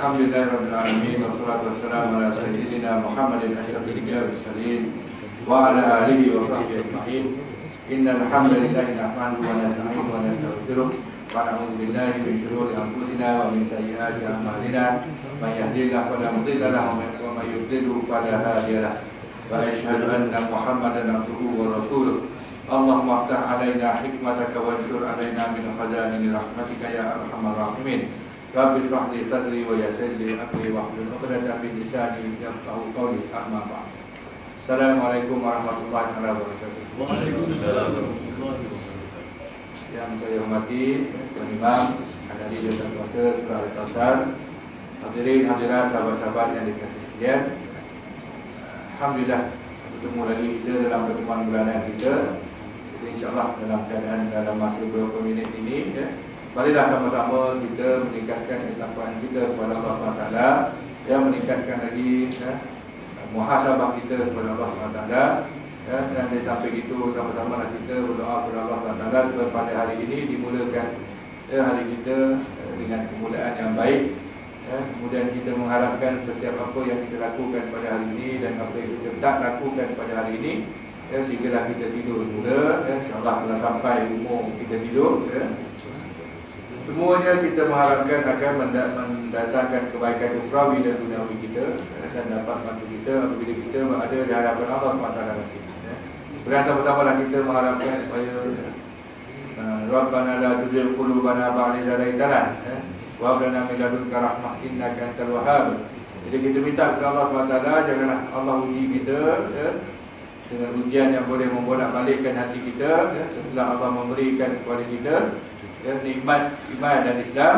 Alhamdulillahirabbil alamin wassalatu wassalamu ala sayyidina Muhammadin asyrafil anbiya'i was mursalin wa ala alihi wa sahbihi ajma'in. Innal hamdalillahi nahmaduhu wa nasta'inuhu wa nastaghfiruh wa na'udzu billahi min shururi anfusina wa min sayyiati a'malina. May yahdihillahu fala mudilla lahu wa may yudlil fala hadiya lahu. Wa asyhadu anna Muhammadan abduhu wa rasuluh. Allahumma aftah alaina hikmataka wa anshur alaina min khaza'ini rahmatika ya arhamar rahimin. Rabbi shrah li sadri wa yassir li amri wahlul 'uqdatam min lisani yafqahu qawli. Amma ba'd. Assalamualaikum warahmatullahi wabarakatuh. Waalaikumsalam warahmatullahi wabarakatuh. Yang saya hormati Tuan Imam, Hadari Jasa Kuasa Surah Al-Kausar, hadirin hadirat sahabat-sahabat yang dikasihi sekalian. Alhamdulillah bertemu lagi kita dalam pertemuan bulanan kita. Jadi insya-Allah dalam masa beberapa minit ini marilah sama-sama kita meningkatkan ketakwaan kita kepada Allah SWT, meningkatkan lagi muhasabah kita kepada Allah SWT, dan dari sampai itu sama-sama kita berdoa kepada Allah SWT supaya pada hari ini dimulakan hari kita dengan kemuliaan yang baik. Kemudian kita mengharapkan setiap apa yang kita lakukan pada hari ini dan apa yang kita tak lakukan pada hari ini, sehinggalah kita tidur semula, insya-Allah kalau sampai umur kita tidur, semuanya kita mengharapkan akan mendatangkan kebaikan ukhrawi dan duniawi kita, dan dapat bantu kita apabila kita berada di hadapan Allah SWT nanti. Kemudian sama-samalah kita mengharapkan supaya Rabbana la tuzigh qulubana ba'da idh hadaytana wa hab lana min ladunka rahmah innaka antal wahhab. Jadi kita minta kepada Allah SWT, janganlah Allah uji kita dengan ujian yang boleh membolak-balikkan hati kita, setelah Allah memberikan kepada kita nikmat iman dan Islam.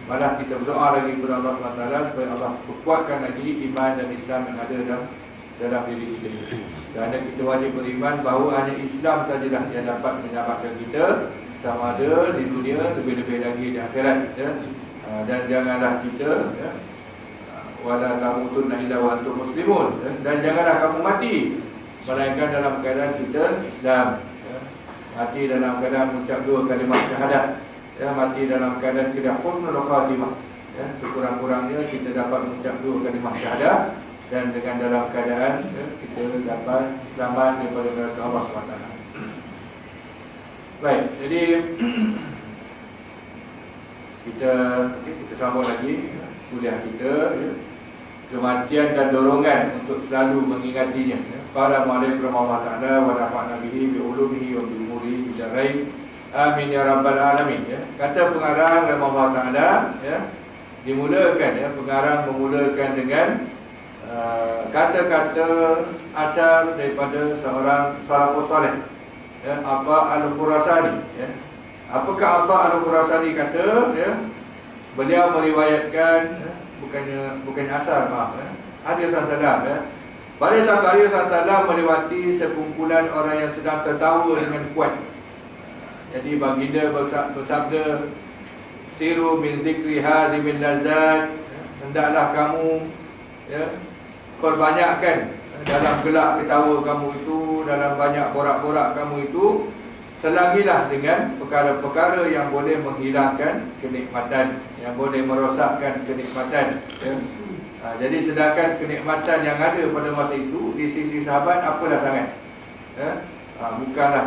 Malah kita berdoa lagi kepada Allah SWT supaya Allah perkuatkan lagi iman dan Islam yang ada dalam diri kita. Kerana kita wajib beriman bahawa hanya Islam sajalah yang dapat menyelamatkan kita, sama ada di dunia, lebih-lebih lagi di akhirat. Dan janganlah kita wala tamutunna illa wa antum muslimun, dan janganlah kamu mati melainkan dalam keadaan kita Islam. Mati dalam keadaan mengucap dua kalimah syahadat, mati dalam keadaan kita husnul khatimah, sekurang-kurangnya kita dapat mengucap dua kalimah syahadat, dan dengan dalam keadaan kita dapat selamat daripada neraka Allah SWT. Baik, jadi kita sambung lagi kuliah kita, kematian dan dorongan untuk selalu mengingatinya. Assalamualaikum warahmatullahi wabarakatuh wa nafa'na bihi bi ulumihi wa bi umurihi bi darain. Amin ya rabbal alamin. Kata pengarang Allah Taala, dimulakan, pengarang memulakan dengan kata-kata asal daripada seorang salafus saleh, Atha al-Khurasani. Apakah Atha al-Khurasani kata? Beliau meriwayatkan, bukannya asal, maaf, hadis sallallahu. Pada satu hari Rasulullah melewati sekumpulan orang yang sedang tertawa dengan kuat. Jadi baginda bersabda, "Tiru min zikri hadhi min lazat." Hendaklah kamu perbanyakkan dalam gelak ketawa kamu itu, dalam banyak borak-borak kamu itu, selangilah dengan perkara-perkara yang boleh menghilangkan kenikmatan, yang boleh merosakkan kenikmatan. Jadi sedangkan kenikmatan yang ada pada masa itu di sisi sahabat apalah sangat, bukanlah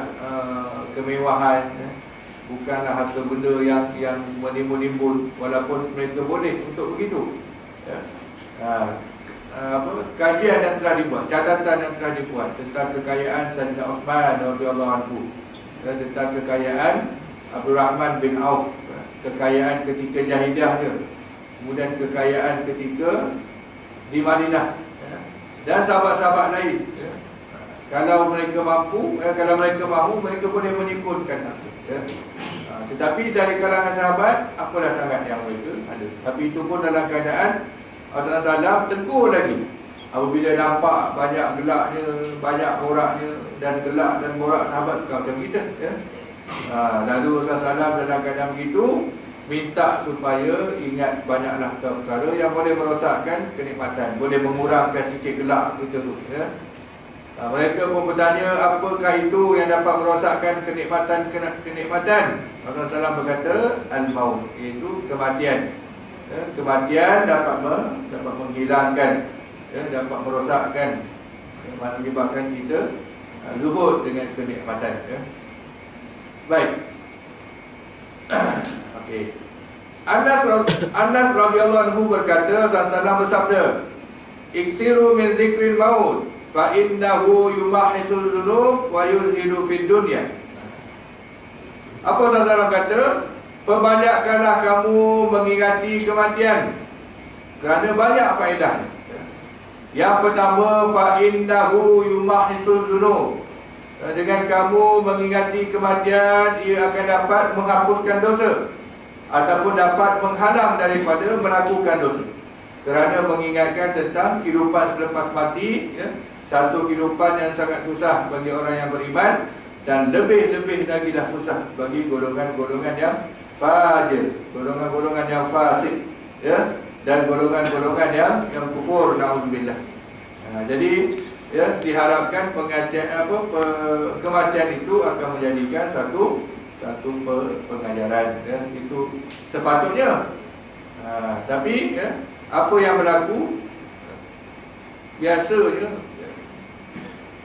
kemewahan, bukanlah harta benda yang menimbul-nimbul, walaupun mereka boleh untuk begitu. Kajian yang telah dibuat, catatan yang telah dibuat tentang kekayaan Sayyidina Uthman radhiyallahu anhu, tentang kekayaan Abdul Rahman bin Auf, kekayaan ketika jahidah dia, kemudian kekayaan ketika di Madinah, dan sahabat-sahabat lain. Kalau mereka mampu, kalau mereka mahu, mereka boleh menyimpulkan harta. Tetapi dari kalangan sahabat, apalah sangat yang mereka ada. Tapi itu pun dalam keadaan Rasulullah SAW tegur lagi apabila nampak banyak gelaknya, banyak boraknya, dan gelak dan borak sahabat macam kita. Lalu Rasulullah SAW dalam keadaan begitu minta supaya ingat banyaklah perkara yang boleh merosakkan kenikmatan, boleh mengurangkan sikit gelak kita tu. Mereka pun bertanya, apakah itu yang dapat merosakkan kenikmatan? Rasulullah SAW berkata, al-maut, iaitu kematian. Kematian dapat menghilangkan, dapat merosakkan, menyebabkan kita zuhud dengan kenikmatan. Baik. Okey. Anas radhiyallahu anhu berkata, Rasulullah bersabda, "Iksiru min zikril maut, fa innahu yumahisul dzunub wa yuzhidu fid dunya." Apa Rasulullah kata? Perbanyakkanlah kamu mengingati kematian, kerana banyak faedahnya. Yang pertama, fa innahu yumahisul dzunub. Dengan kamu mengingati kematian, ia akan dapat menghapuskan dosa ataupun dapat menghalang daripada melakukan dosa. Kerana mengingatkan tentang kehidupan selepas mati, satu kehidupan yang sangat susah bagi orang yang beriman, dan lebih-lebih lagi dah susah bagi golongan-golongan yang fajir, golongan-golongan yang fasik, dan golongan-golongan yang kufur, naudzubillah. Jadi diharapkan kematian itu akan menjadikan satu pengajaran, itu sepatutnya. Tapi apa yang berlaku biasanya,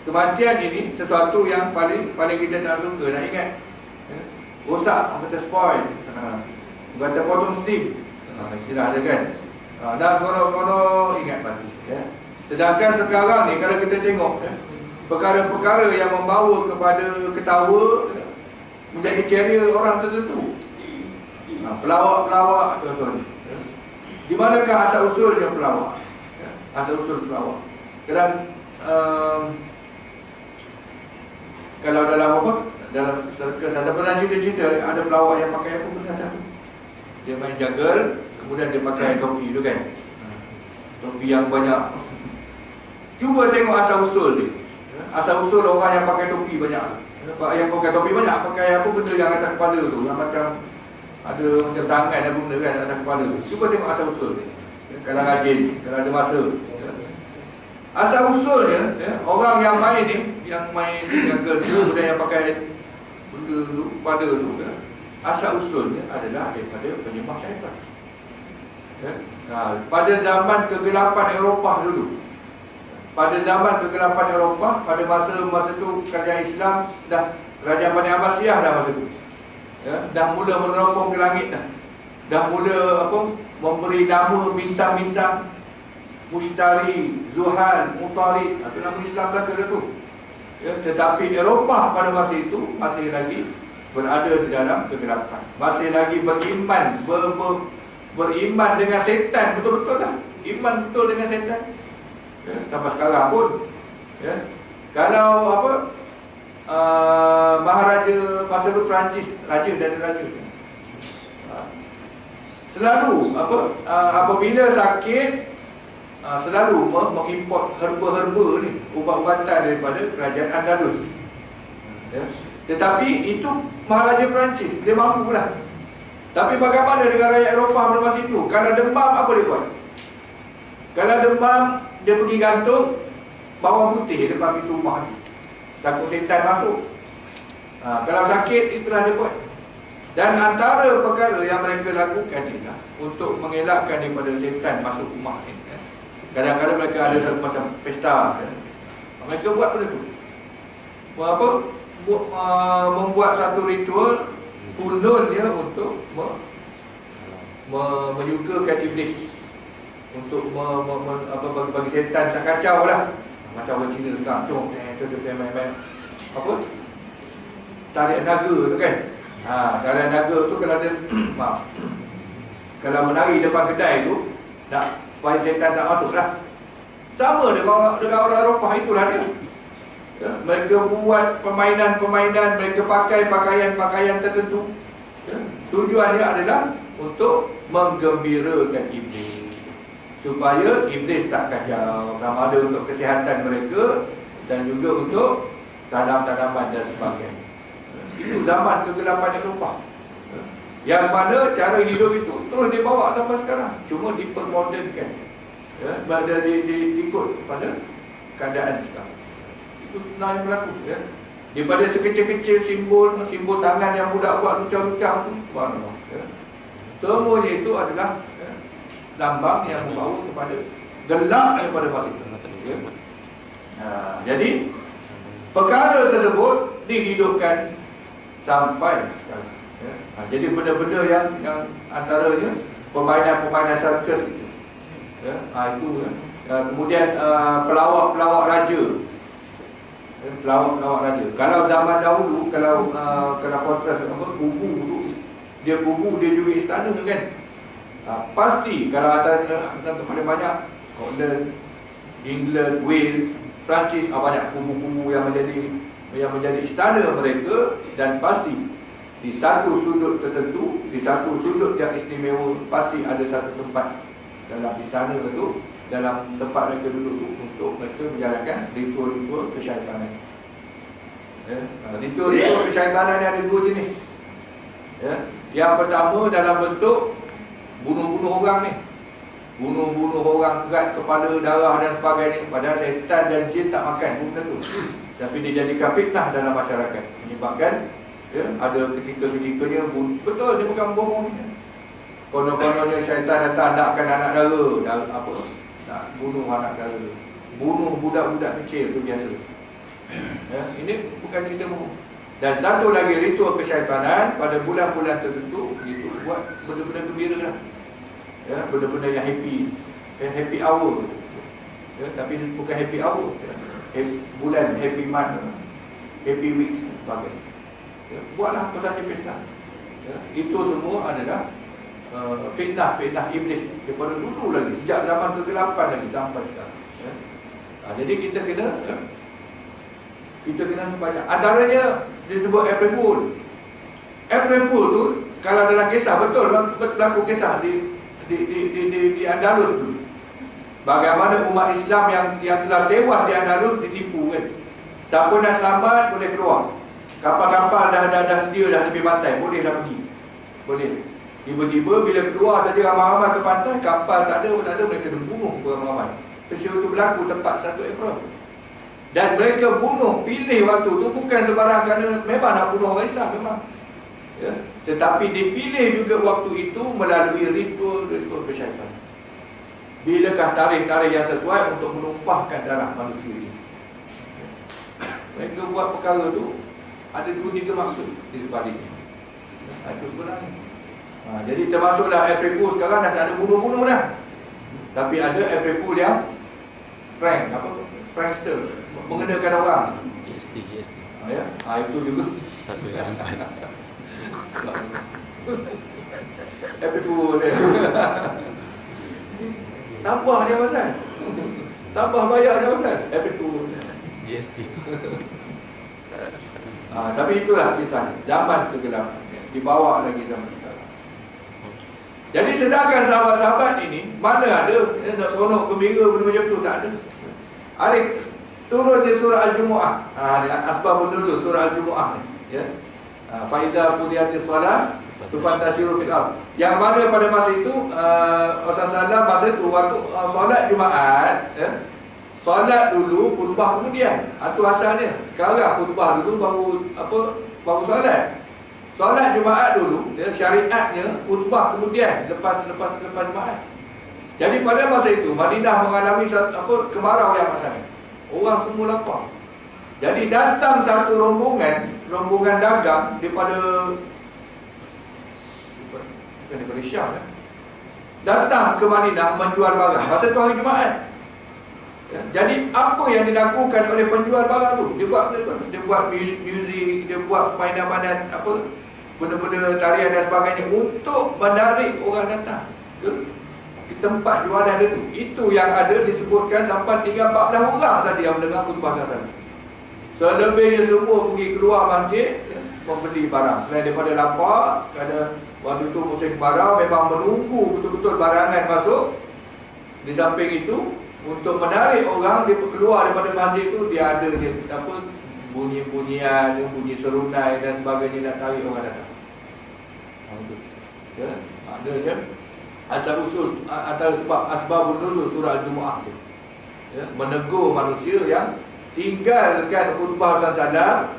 kematian ini sesuatu yang paling kita tak suka nak ingat. Rosak, kata spoil, kata potong steam, istilah ada kan. Dah seronok-seronok ingat mati. Sedangkan sekarang ni kalau kita tengok perkara-perkara yang membawa kepada ketawa menjadi carrier orang tertentu. Pelawak-pelawak contohnya. Di manakah asal usulnya pelawak? Asal usul pelawak. Kalau dalam circus ada pernah cerita ada pelawak yang pakai apa pun tak. Dia main jagal, kemudian dia pakai topi tu kan. Topi yang banyak. Cuba tengok asal usul dia. Asal usul orang yang pakai topi banyak. Yang pakai topi banyak, pakai apa benda yang atas kepala tu, yang macam ada macam tangan apa benda kan atas kepala tu. Cuba tengok asal usul dia. Kalau rajin, kalau ada masa. Asal usulnya, orang yang main ni, yang main jagal tu, kemudian yang pakai benda tu, pada tu, asal usulnya adalah daripada penyembah syaitan. Pada zaman kegelapan Eropah dulu, pada zaman kegelapan Eropah, pada masa tu kerajaan Islam dah, kerajaan Bani Abbasiyah dah masa tu, dah mula meneropong ke langit dah mula memberi nama bintang-bintang, Mushtari, Zuhal, Mutarid, itu nama Islam dah kena tu. Tetapi Eropah pada masa itu masih lagi berada di dalam kegelapan, masih lagi beriman, beriman dengan setan, betul-betul lah, iman betul dengan setan. Sampai sekarang pun, kalau Maharaja masa itu Perancis, raja dan raja, selalu apabila sakit, selalu mengimport herba-herba ni, ubat-ubatan daripada kerajaan Andalus. Tetapi itu Maharaja Perancis, dia mampu lah. Tapi bagaimana dengan rakyat Eropah pada masa itu? Kalau demam, apa dia buat? Kalau demam, dia pergi gantung bawang putih depan pintu rumah ni, takut setan masuk. Kalau sakit, itulah dia buat. Dan antara perkara yang mereka lakukan ialah untuk mengelakkan daripada setan masuk rumah ni. Kadang-kadang mereka ada satu macam pesta, mereka buat benda tu. Membuat satu ritual kununnya untuk menyukakan iblis, untuk bagi setan tak kacau lah. Macam orang Cina sekarang, main tarik naga tu kan. Tarik naga tu kalau dia kalau menari depan kedai tu, nak supaya setan tak masuk lah. Sama dengan orang Eropah, itulah dia. Mereka buat permainan-permainan, mereka pakai pakaian-pakaian tertentu. Tujuannya adalah untuk menggembirakan iblis, supaya iblis tak kacau, sama ada untuk kesihatan mereka dan juga untuk tanam-tanaman dan sebagainya. Itu zaman kegelapan Eropah, yang mana cara hidup itu terus dibawa sampai sekarang, cuma dipermodernkan, diikut pada keadaan sekarang. Itu sebenarnya berlaku, daripada sekecil-kecil simbol tangan yang budak buat lucah-lucah tu, subhanallah, semuanya itu adalah lambang yang membawa kepada gelap daripada masa itu. Ya. Jadi perkara tersebut dihidupkan sampai sekarang. Ya. Jadi benda-benda yang antaranya permainan sirkus itu. Ya. Itu ya. Kemudian pelawak raja. Ya, pelawak raja. Kalau zaman dahulu, kalau kontras kubu tu, dia juga istana kan. Pasti kalau ada kepada banyak Scotland, England, Wales, Perancis, banyak kubu-kubu yang menjadi istana mereka, dan pasti di satu sudut tertentu, di satu sudut yang istimewa, pasti ada satu tempat dalam istana itu, dalam tempat mereka duduk itu, untuk mereka menjalankan ritual-ritual kesyaitanan. Ya, ritual-ritual kesyaitanan ni ada dua jenis. Ya, yang pertama dalam bentuk bunuh-bunuh orang ni. Bunuh-bunuh orang, kerat kepala, darah dan sebagainya. Padahal syaitan dan jin tak makan benda tu, tapi dia jadikan fitnah dalam masyarakat, menyebabkan ya, ada ketika-ketikanya betul, dia bukan bohong ni. Konon-kononnya syaitan datang nakkan anak dara, nak bunuh anak dara, bunuh budak-budak kecil, tu biasa. Ya, ini bukan cerita bohong. Dan satu lagi ritual kesyaitanan pada bulan-bulan tertentu, itu buat benda-benda gembira lah. Ya, benda-benda yang happy, happy hour. Ya, tapi bukan happy hour, ya. Bulan, happy month, happy weeks dan sebagainya. Ya, buatlah apa saja pesta. Ya, itu semua adalah fitnah iblis daripada dulu lagi, sejak zaman kegelapan lagi sampai sekarang. Ya. Jadi kita kena banyak. Antaranya disebut April Fool. April Fool tu kalau dalam kisah, betul berlaku kisah di Andalus dulu. Bagaimana umat Islam yang telah tewas di Andalus ditipu kan. Siapa nak selamat boleh keluar. Kapal-kapal dah sedia dah tepi pantai, bolehlah pergi. Boleh. Tiba-tiba bila keluar saja ramai-ramai ke pantai, kapal tak ada, mereka bunuh ramai-ramai. Peristiwa itu berlaku tepat 1 April. Dan mereka pilih waktu tu bukan sebarang, kerana memang nak bunuh orang Islam memang. Ya. Tetapi dipilih juga waktu itu melalui ritual kesyaitanan. Bilakah tarikh-tarikh yang sesuai untuk menumpahkan darah manusia ini? Ya. Mereka buat perkara tu ada 2-3 maksud di sebaliknya. Itu sebenarnya. Jadi termasuklah April Fool sekarang dah tak ada bunuh-bunuh dah. Tapi ada April Fool yang prankster, mengenakan orang. GST. Ya, itu juga. April Fool dia. Tambah dia pasal. Tambah bayar dia pasal. April Fool. GST. Tapi itulah kisah zaman kegelapan, dibawa lagi zaman sekarang. Jadi sedangkan sahabat-sahabat ini mana ada nak seronok gembira benda macam tu, tak ada. Hari turun di surah Al-Jumu'ah. Asbabun nuzul surah Al-Jumu'ah ni, ya. Fa idza qudiyatis shalah tufantasiru fil ardh. Yang mana pada masa itu Rasulullah masa itu waktu solat Jumaat, ya. Solat dulu, khutbah kemudian. Itu asalnya. Sekarang khutbah dulu baru solat. Solat Jumaat dulu, ya, syariatnya khutbah kemudian lepas Jumaat. Jadi pada masa itu Madinah mengalami kemarau yang sangat. Orang semua lapar. Jadi datang satu rombongan dagang daripada Syam, ya. Datang ke Madinah menjual barang. Masa itu hari Jumaat. Ya, jadi apa yang dilakukan oleh penjual barang tu? Dia buat muzik, dia buat mainan-mainan benda-benda tarian dan sebagainya untuk menarik orang datang ke tempat jualan dia tu. Itu yang ada disebutkan sampai 3-14 orang saja yang mendengar khutbah sahabat. Selebihnya semua pergi keluar masjid, ya, membeli barang. Selain daripada lapar, kerana waktu itu musim kemarau, memang menunggu betul-betul barangan masuk. Di samping itu, untuk menarik orang dia keluar daripada masjid tu, dia ada bunyi-bunyian, bunyi serunai dan sebagainya nak tarik orang datang. Ya, ada je asal usul antara sebab asbabun nuzul surah Al-Jumu'ah tu. Ya, menegur manusia yang tinggalkan khutbah Rasulullah,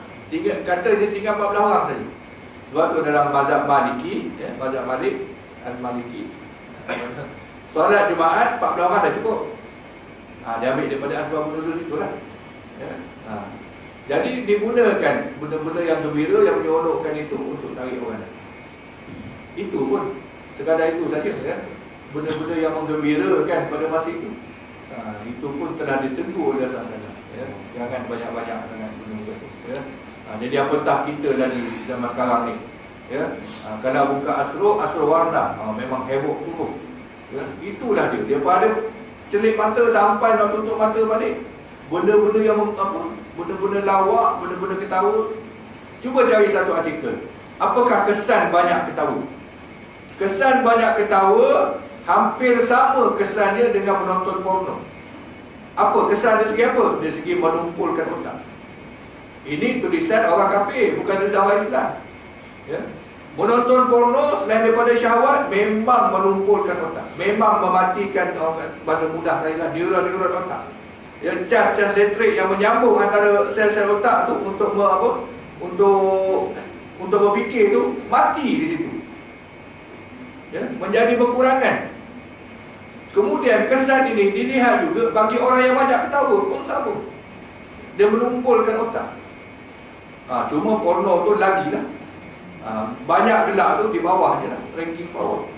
katanya tinggal 14 orang saja. Sebab tu dalam mazhab Maliki, ya, mazhab Malik Al-Maliki, Solat Jumaat 40 orang dah cukup. Dia ambil daripada asbabun nuzul situlah. Ya. Jadi digunakan benda-benda yang gembira, yang menyeronokkan itu untuk tarik orang lain. Itu pun sekadar itu saja, ya. Benda-benda yang menggembirakan pada masa itu. Itu pun telah ditegur oleh Rasulullah. Ya. Jangan banyak-banyak dengan benda-benda itu. Ya. Jadi apatah kita dari zaman sekarang ni. Ya. Kalau buka Asro warna, memang heboh sungguh. Ya. Itulah dia. Dia pada celik mata sampai nak tutup mata balik. Benda-benda yang benda-benda lawak, benda-benda ketawa. Cuba cari satu artikel. Apakah kesan banyak ketawa? Kesan banyak ketawa hampir sama kesannya dengan menonton porno. Apa kesan dari segi apa? Dari segi menumpulkan otak. Ini tulisan orang kafir, bukan tulisan orang Islam. Ya. Menonton porno selain daripada syahwat, memang menumpulkan otak, memang mematikan, bahasa mudah lainlah, neuron-neuron otak. Ya, cas-cas elektrik yang menyambung antara sel-sel otak tu untuk untuk berfikir tu mati di situ. Ya, menjadi berkurangan. Kemudian kesan ini dilihat juga bagi orang yang banyak ketawa pun sama. Dia menumpulkan otak. Cuma porno tu lagilah. Banyak gelak tu di bawah je lah, ranking bawah.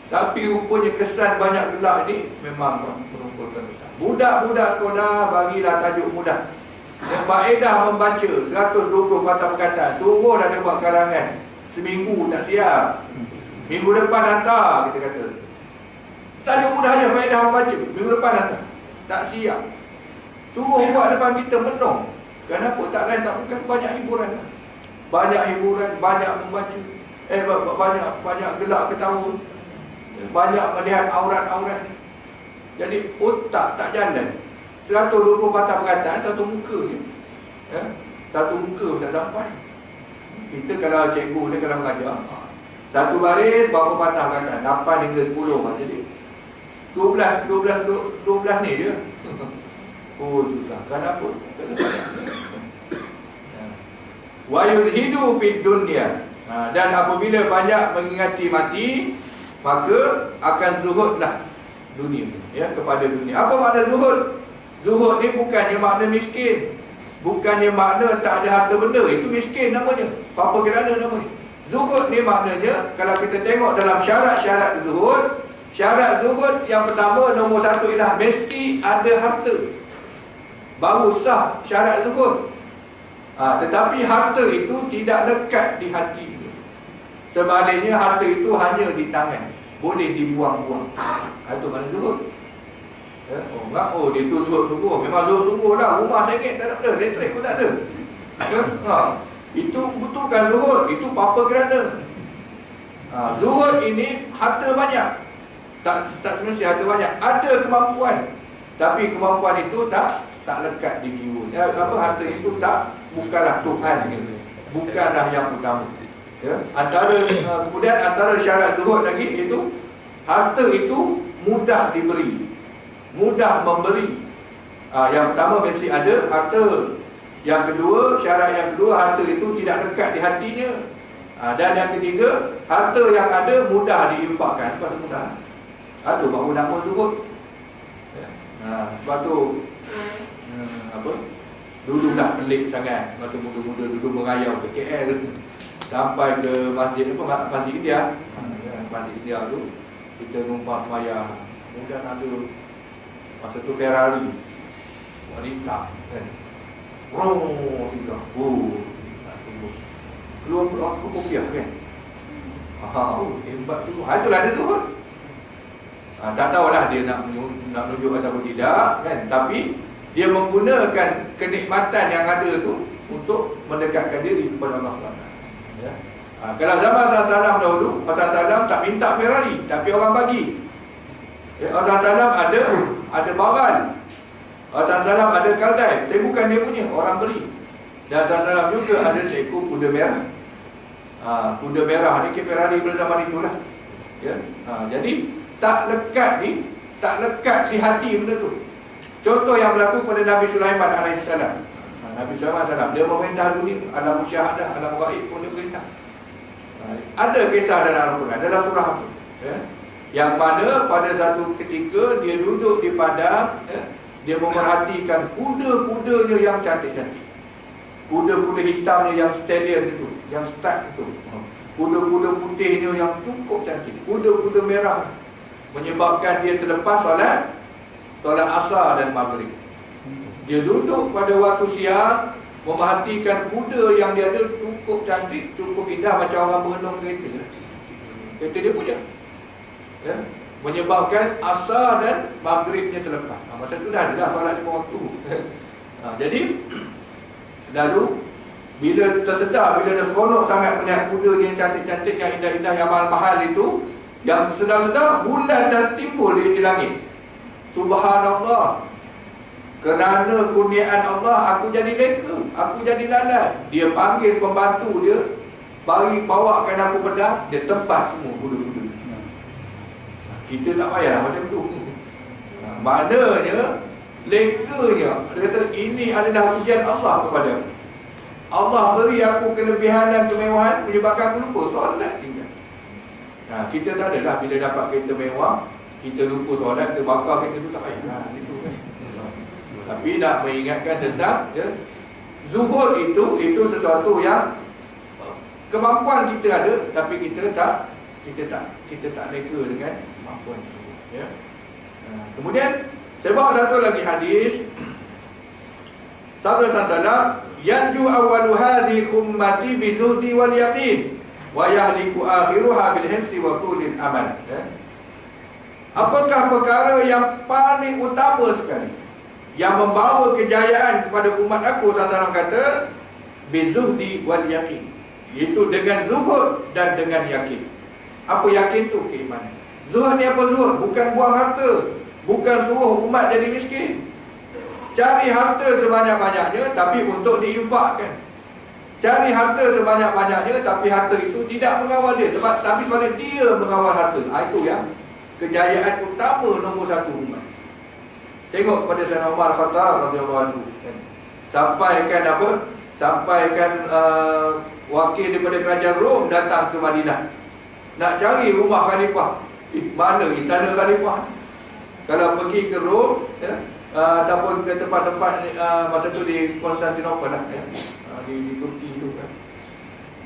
Tapi rupanya kesan banyak gelak ni memang menumpulkan otak. Budak-budak sekolah bagilah tajuk mudah. Yang faedah membaca 120 patah perkataan. Suruhlah dia buat karangan. Seminggu tak siap. Minggu depan hantar, kita kata. Tajuk mudah aja, faedah membaca. Minggu depan hantar. Tak siap. Suruh buat depan kita menong. Kenapa tak lain tak bukan banyak hiburan. Banyak hiburan, banyak membaca. Banyak gelak ketawa. Banyak melihat aurat-aurat. Jadi otak tak jalan. 120 patah perkataan, satu muka je. Ya? Satu muka pun tak sampai. Kita kalau cikgu ni kalau mengajar, satu baris berapa patah perkataan? 8 hingga 10. Jadi 12 ni je. Oh susah. Kenapa? Wa yuzhidu fid dunya. Dan apabila banyak mengingati mati, maka akan zuhudlah dunia, ya, kepada dunia. Apa makna zuhud? Zuhud ni bukannya makna miskin, bukannya makna tak ada harta benda. Itu miskin namanya. Apa kerana namanya? Zuhud ni maknanya, kalau kita tengok dalam syarat-syarat zuhud, syarat zuhud yang pertama, nombor satu ialah mesti ada harta, baru sah syarat zuhud. Tetapi harta itu tidak lekat di hati. Sebaliknya harta itu hanya di tangan, boleh dibuang-buang. Itu mana zuhud. Ya? Dia tu zuhud sungguh. Memang zuhud sungguh lah. Rumah RM1 tak ada, elektrik pun tak ada. Ya? Itu bukan zuhud. Itu apa kerana. Zuhud ini harta banyak. Tak semestinya harta banyak. Ada kemampuan. Tapi kemampuan itu tak lekat di jiwa. Ya, harta itu bukanlah Tuhan. Bukanlah yang utama. Ya? Kemudian antara syarat zuhud lagi iaitu harta itu mudah diberi, mudah memberi. Yang pertama mesti ada harta. Yang kedua, syarat yang kedua, harta itu tidak lekat di hatinya. Dan yang ketiga, harta yang ada mudah diinfakkan. Pasal mudah. Itu baru nama zuhud. Ya. Sebab tu dulu dah pelik sangat masa muda-muda, dulu merayau ke KL tu, sampai ke masjid Masjid India. Masjid India tu kita numpang semayang. Kemudian ada masa tu Ferrari wanita kan. Sudah. Tak sungguh. Keluar kopiah kan. Hebat sungguh. Itulah ada zuhud. Tak tahulah dia nak menunjuk ataupun tidak kan. Tapi dia menggunakan kenikmatan yang ada tu untuk mendekatkan diri kepada Allah SWT. Ya. Kalau zaman Rasulullah dahulu, Rasulullah tak minta Ferrari, tapi orang bagi. Ya, Rasulullah ada baran, Rasulullah ada kaldai, tapi bukan dia punya, orang beri. Dan Rasulullah juga ada seekor kuda merah. Kuda merah ni ke Ferrari pada zaman itulah. Ya. Jadi tak lekat di hati benda tu. Contoh yang berlaku pada Nabi Sulaiman AS. Nabi Sulaiman AS, dia memerintah dunia, alam musyahadah, alam gaib pun dia perintah. Ada kisah dalam Al-Quran, dalam surah apa? Ya? Yang mana pada satu ketika dia duduk di padang, dia memerhatikan kuda-kudanya yang cantik-cantik. Kuda-kuda hitamnya yang stallion itu, yang stud itu. Kuda-kuda putihnya yang cukup cantik. Kuda-kuda merah. Menyebabkan dia terlepas solat asar dan maghrib. Dia duduk pada waktu siang, memerhatikan kuda yang dia ada cukup cantik, cukup indah, macam orang merenung kereta. Kereta dia punya. Ya? Menyebabkan asar dan maghribnya terlepas. Masa tu dah ada solat 5 waktu. Jadi lalu bila tersedar, bila dah seronok sangat melihat kuda yang cantik-cantik, yang indah-indah, yang mahal-mahal itu, yang sedar-sedar bulan dah timbul di langit. Subhanallah, kerana kurniaan Allah aku jadi leka, aku jadi lalai. Dia panggil pembantu dia, bawakan aku pedang, dia tebas semua kuda-kuda. Kita tak payah macam tu. Maknanya lekanya, dia kata ini adalah ujian Allah kepada aku. Allah beri aku kelebihan dan kemewahan, menyebabkan aku lupa solat tinggal. Kita tak adalah bila dapat kereta mewah, kita lupa solat, kita bakar kereta tu, tak payah. Itu kan. Tapi nak mengingatkan tentang zuhud itu sesuatu yang kemampuan kita ada, tapi kita tak leka dengan kemampuan tersebut. Ya. Kemudian saya bawa satu lagi hadis. Sabda sallallahu yanju awwalu hadhihi ummati bi zuhdi wal yaqin wa yahliku akhiruha bil hinsi wa tulil amal. Apakah perkara yang paling utama sekali yang membawa kejayaan kepada umat aku? Sallallahu kata bi zuhdi wal yaqin, iaitu dengan zuhud dan dengan yakin. Apa yakin tu? Keimanan. Zuhud ni apa zuhud? Bukan buang harta, bukan suruh umat jadi miskin. Cari harta sebanyak-banyaknya tapi untuk diinfakkan. Cari harta sebanyak-banyaknya tapi harta itu tidak mengawal dia, tapi sebenarnya dia mengawal harta. Itu yang kejayaan utama nombor satu umat. Tengok pada Sayyidina Umar Khattab radhiyallahu anhu. Sampaikan apa? Sampaikan wakil daripada kerajaan Rom datang ke Madinah nak cari rumah khalifah. Mana istana khalifah? Kalau pergi ke Rom, ataupun ke tempat-tempat masa tu di Konstantinopel lah, di Turki tu kan.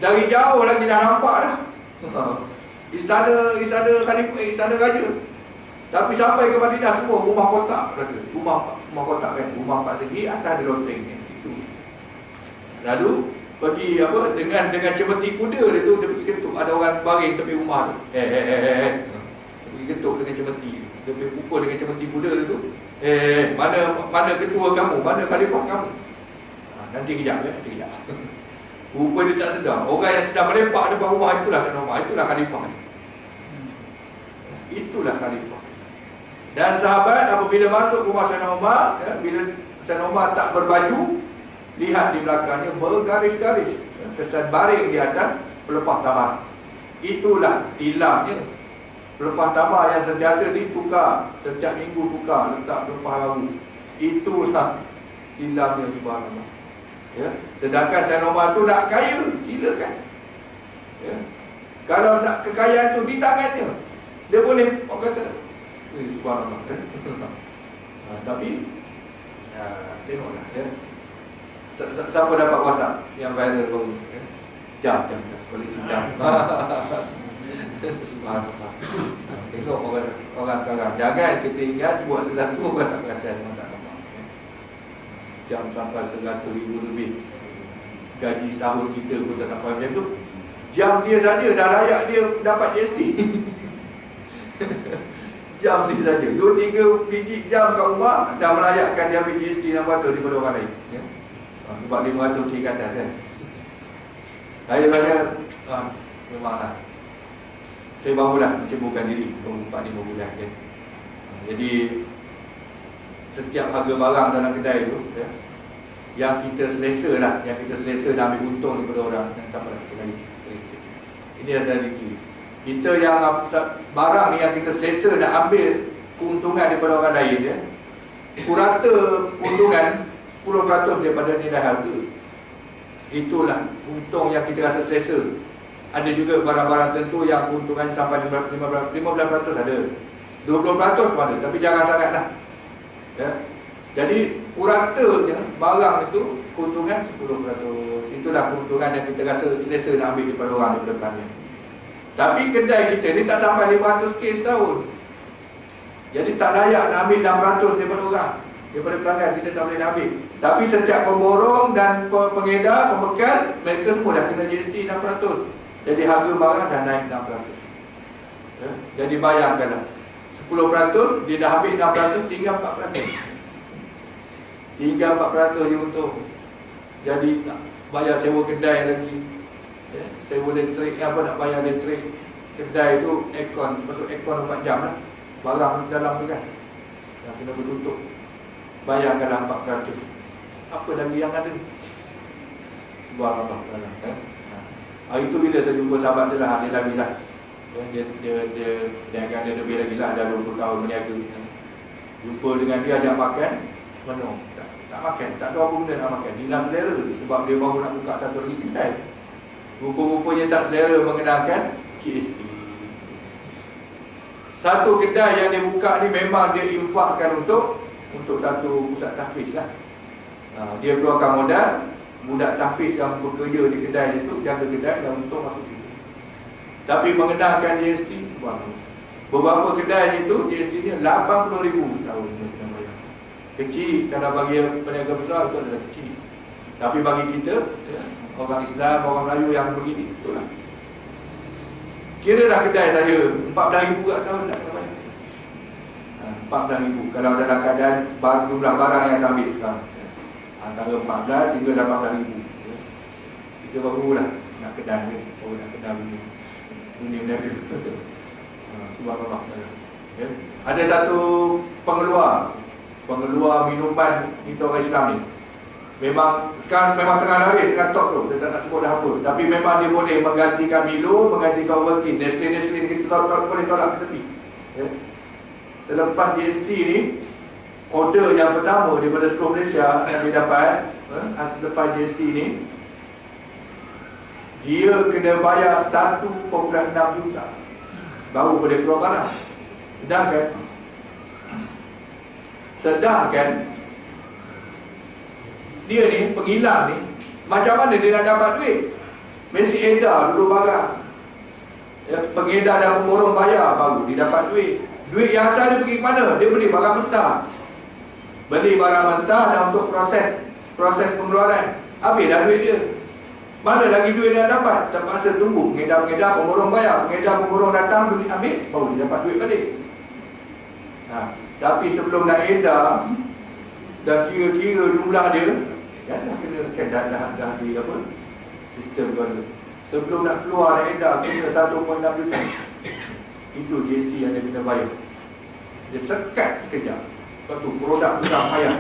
Dari jauh lagi dah nampak dah istana khalifah, istana raja. Tapi sampai ke Madinah semua rumah kotak, rumah kotak kan, rumah 4 segi, atas ada loteng kan. Itu. Lalu pergi apa dengan cemeti kuda dia tu, dia pergi ketuk, ada orang baring tepi rumah tu. Dia pergi ketuk dengan cemeti. Dia pergi pukul dengan cemeti kuda dia tu. Mana ketua kamu? Mana khalifah kamu? Nanti kejap ya, nanti kejap. Rupanya dia tak sedar. Orang yang sedang melepak depan rumah itulah Sayyidina Umar, itulah khalifah. Itulah khalifah. Dan sahabat apabila masuk rumah Sayyidina Umar, bila Sayyidina Umar tak berbaju, lihat di belakangnya bergaris-garis, kesan baring di atas pelepah tamar. Itulah tilamnya. Pelepah tamar yang sentiasa ditukar, setiap minggu tukar, letak pelepah baru. Itulah tilamnya, subhanallah. Ya. Sedangkan Sayyidina Umar tu nak kaya, silakan. Ya. Kalau nak kekayaan tu di tangannya, dia boleh, orang kata, subhanallah. Tapi tengoklah ya. Siapa dapat WhatsApp yang viral baru? Jam polisi jam. Subhanallah. Tengok orang sekarang. Jangan kita ingat buat sesuatu orang tak perasan, orang tak nampak. Jam sampai 100,000 lebih. Gaji setahun kita pun tak sampai macam tu. Jam dia saja dah layak dia dapat GST. Jam dia saja 2-3 biji jam kat rumah dah melayakkan dia ambil GST 600 daripada orang lain ya? Sebab 500 kiri atas kan. Saya rasa memanglah saya barulah mencemburkan diri 4-5 bulan kan. Jadi setiap harga barang dalam kedai tu ya, yang kita selesa lah, yang kita selesa dah ambil untung daripada orang, tak apa kita lagi sikit. Ini adalah realiti. Kita yang barang ni yang kita selesa nak ambil keuntungan daripada orang lain ya, purata keuntungan 10% daripada nilai harga. Itulah untung yang kita rasa selesa. Ada juga barang-barang tentu yang keuntungan sampai 15% ada. 20% pun ada, tapi jangan sangatlah. Ya. Jadi puratanya barang itu keuntungan 10%. Itulah keuntungan yang kita rasa selesa nak ambil daripada orang daripada pelanggan. Tapi kedai kita ni tak sampai 500k setahun. Jadi tak layak nak ambil 600 daripada orang, daripada pelanggan. Kita tak boleh nak ambil. Tapi setiap pemborong dan pengedar, pembekal, mereka semua dah kena GST 6%. Jadi harga barang dah naik 6%. Ya? Jadi bayangkanlah, 10% dia dah ambil 6%, tinggal 4%. Tinggal 4% je untung. Jadi nak bayar sewa kedai lagi, ya? Sewa elektrik, apa nak bayar elektrik. Kedai tu aircon, masuk aircon 4 jam lah. Barang dalam tu kan yang kena bertutup. Bayangkanlah 4%. Apa lagi yang ada? Subhanallah. Hari tu bila saya jumpa sahabat saya lah, dia lagi lah, dia akan ada lebih lagi lah, dah 20 tahun berniaga. Jumpa dengan dia, ajak makan, penuh, tak makan, tak tahu apa benda nak makan. Hilang selera sebab dia baru nak buka satu lagi kedai. Rupa-rupanya tak selera mengenalkan GST. Satu kedai yang dia buka ni memang dia infakkan untuk satu pusat tahfiz lah. Dia keluarkan modal, budak tahfiz yang bekerja di kedai itu jaga kedai dan untung masuk situ. Tapi mengenalkan GST, subhanallah. Beberapa kedai itu GST-nya 80,000 setahun kena bayar. Kecil, kalau bagi peniaga besar itu adalah kecil. Tapi bagi kita, ya, orang Islam, orang Melayu yang begini, itulah. Kira dah kedai saya 14,000 kat setahun tak kena bayar. 14,000 kalau dalam keadaan jumlah barang yang saya ambil sekarang, antara 14 hingga 18,000. Kita barulah nak kedai ni, baru nak kedai dunia berniaga. Subhanallah sekarang. Ya. Ada satu pengeluar minuman kita orang Islam ni. Memang sekarang memang tengah laris dengan top tu, saya tak nak sebut dah apa. Tapi memang dia boleh menggantikan Milo, menggantikan Ovaltine, Nestle kita boleh tolak ke tepi. Ya. Selepas GST ni, order yang pertama daripada seluruh Malaysia yang dia dapat selepas GST ni, dia kena bayar 1.6 juta baru boleh keluar barang. Sedangkan dia ni, penghilang ni, macam mana dia nak dapat duit? Mesti edar dulu barang, ya, pengedar dan pemborong bayar baru dia dapat duit. Duit yang asal dia pergi ke mana? Dia beli barang mentah. Beli barang mentah dan untuk proses pengeluaran. Habis dah duit dia. Mana lagi duit dia nak dapat? Terpaksa tunggu pengedar-pengedar, pemborong bayar. Pengedar-pemborong datang, beli, ambil, baru dia dapat duit balik. Tapi sebelum nak edar, dah kira-kira jumlah dia, kan dah kena, dah di apa, sistem tu ada. Sebelum nak keluar nak edar, kena 1.6 juta. Itu GST yang dia kena bayar. Dia sekat sekejap. Lepas tu produk sudah payah.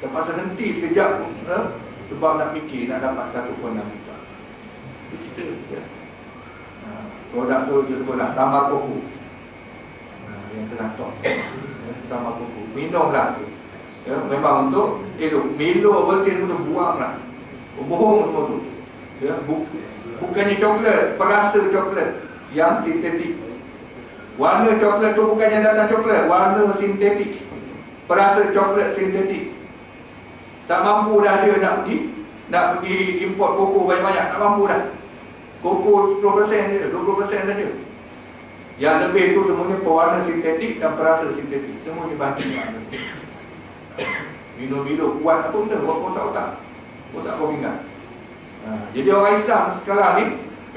Terpaksa henti sekejap sebab nak fikir nak dapat 1.6 juta. Itu kita, ya. Produk tu saya sebutlah tambah koko, yang telah top, ya, tambah koko. Minumlah tu, ya, memang untuk elok. Milo, Ovaltine tu buanglah. Bohong semua tu, ya. Bukannya coklat, perasa coklat yang sintetik. Warna coklat tu bukannya datang coklat, warna sintetik, perasa coklat sintetik. Tak mampu dah dia nak pergi import koko banyak-banyak, tak mampu dah. Koko 10% je, 20% saja. Yang lebih tu semuanya pewarna sintetik dan perasa sintetik. Semuanya bahan kimia. Minum kuat apa benda, buat rosak otak, rosak kau pinggang. Jadi orang Islam sekarang ni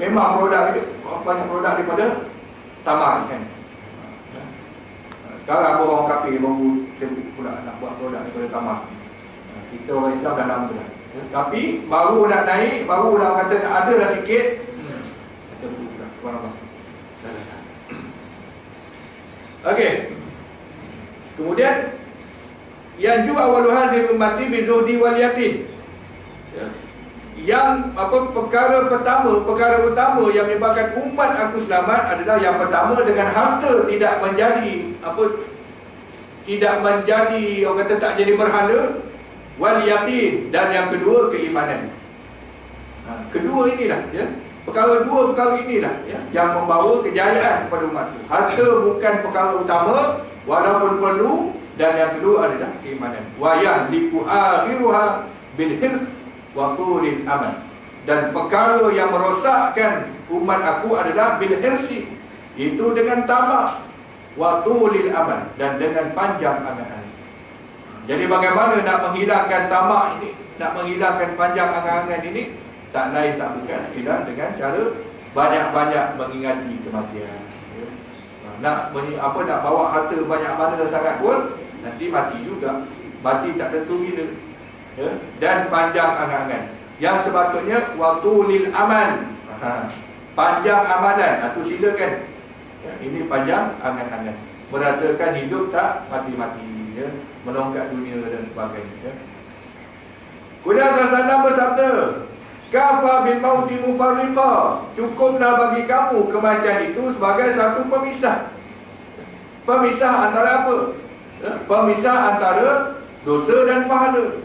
memang produk itu banyak produk daripada tamar kan. Sekarang orang kafir baru sibuk pula nak buat produk daripada tamar. Kita orang Islam dah lama dah, ya. Tapi baru nak naik, baru nak kata nak ada dah sikit, macam tu dah. Subhanallah. Okey. Kemudian yang juga awal hadil ummati bizuhdi wal yakin. Ya. Yang perkara utama yang menyebabkan umat aku selamat adalah yang pertama dengan harta tidak menjadi orang kata tak jadi berhala, wal yakin, dan yang kedua keimanan. Kedua inilah, ya. Perkara dua perkara inilah yang membawa kejayaan kepada umat itu. Harta bukan perkara utama walaupun perlu, dan yang kedua adalah keimanan. Wa yahliku akhiruha bil hirs wa tulil amal. Dan perkara yang merosakkan umat aku adalah bil hirsi, itu dengan tamak, wa tulil amal, dan dengan panjang angan-angan. Jadi bagaimana nak menghilangkan tamak ini, nak menghilangkan panjang angan-angan ini? Tak lain tak bukan ialah dengan cara banyak-banyak mengingati kematian. Nak bawa harta banyak mana sangat pun nanti mati juga. Mati tak tentu bila. Dan panjang angan-angan. Yang sepatutnya waktu lil amal. Panjang amalan. Itu silakan. Ini panjang angan-angan. Merasakan hidup tak mati-mati. Menongkat dunia dan sebagainya. Kemudian Rasulullah bersabda, kafa bil mauti mufarriqa, cukuplah bagi kamu kematian itu sebagai satu pemisah. Pemisah antara apa? Pemisah antara dosa dan pahala.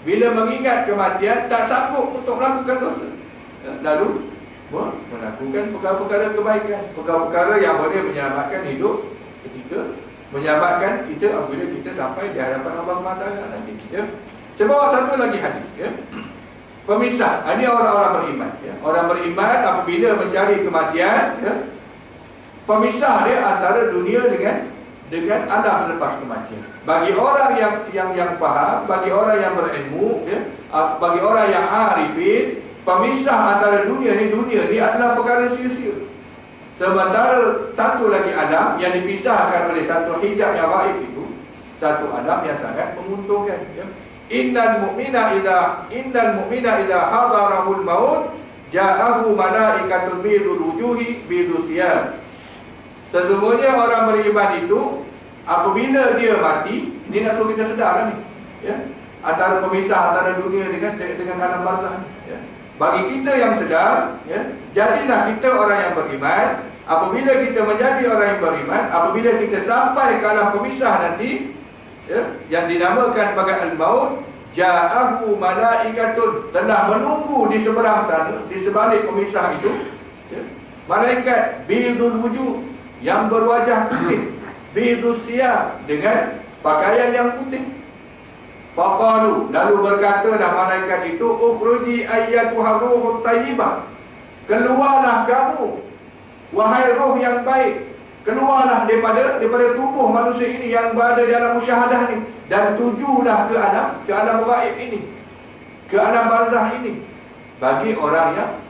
Bila mengingat kematian, tak sanggup untuk melakukan dosa, lalu melakukan perkara-perkara kebaikan, perkara-perkara yang boleh menyelamatkan hidup ketika, menyelamatkan kita apabila kita sampai di hadapan Allah SWT nanti. Saya bawa satu lagi hadis. Pemisah, ini orang-orang beriman. Orang beriman apabila mencari kematian, pemisah dia antara dunia dengan alam selepas kematian. Bagi orang yang faham, bagi orang yang berilmu, bagi orang yang arifin, pemisah antara dunia ni adalah perkara sia-sia. Sementara satu lagi alam yang dipisahkan oleh satu hijab yang gaib itu, satu alam yang sangat menguntungkan. Innal mu'mina idza hadarahul maut ja'ahu malaikatul bidul wujuhi bidul thiyab. Sesungguhnya orang beriman itu apabila dia mati, ini nak suruh kita sedar ni, antara pemisah antara dunia dengan alam barzakh. Bagi kita yang sedar, jadilah kita orang yang beriman. Apabila kita menjadi orang yang beriman, apabila kita sampai ke alam pemisah nanti, yang dinamakan sebagai al-maut, ja'ahu malaikatun, telah menunggu di seberang sana, di sebalik pemisah itu, malaikat bidul wujuh, yang berwajah putih, bidul thiyab, dengan pakaian yang putih. Faqalu, lalu berkatalah malaikat itu, ukhruji ayyatuha ruhut tayyibah, keluarlah kamu wahai roh yang baik, keluarlah daripada tubuh manusia ini yang berada di alam musyahadah ni, dan tujulah ke alam gaib ini, ke alam barzakh ini,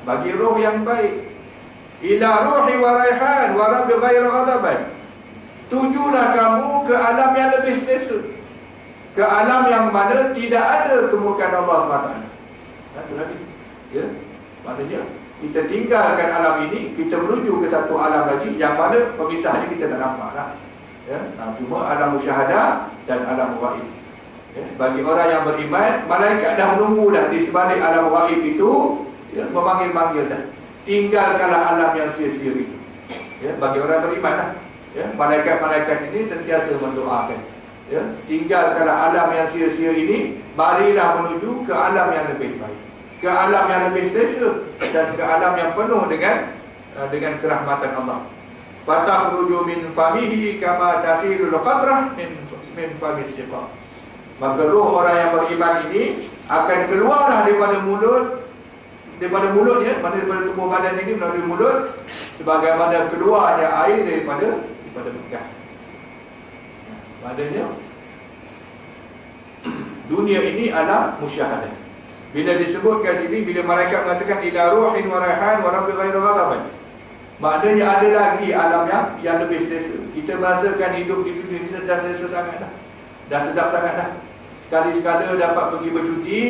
bagi roh yang baik. Ila ruhi wa raihan wa rabbi ghairi ghadaban, tujulah kamu ke alam yang lebih selesa, ke alam yang mana tidak ada kemurkaan Allah SWT. Itu lagi. Maknanya kita tinggalkan alam ini, kita menuju ke satu alam lagi yang mana pemisahnya kita tak nampak lah. Cuma alam musyahadah dan alam gaib. Bagi orang yang beriman, malaikat dah menunggu dah di sebalik alam gaib itu, memanggil-manggil dah. Tinggalkanlah alam yang sia-sia itu. Bagi orang beriman lah. Malaikat-malaikat ini sentiasa mendoakan. Tinggalkanlah alam yang sia-sia ini, marilah menuju ke alam yang lebih baik, ke alam yang lebih selesa, dan ke alam yang penuh dengan kerahmatan Allah. Fatakhruju min famihi kama tasilul qatrah min famis siqa. Maka roh orang yang beriman ini akan keluarlah daripada mulutnya, daripada tubuh badan ini melalui mulut, sebagaimana keluarnya air daripada bekas. Maknanya dunia ini alam musyahadah. Bila disebutkan sini, bila malaikat mengatakan ila ruhin wa raihan wa rabbi ghairi ghadaban, maknanya ada lagi alam yang lebih selesa. Kita merasakan hidup di dunia ini dah selesa sangat dah. Dah sedap sangat dah. Sekali-sekala dapat pergi bercuti,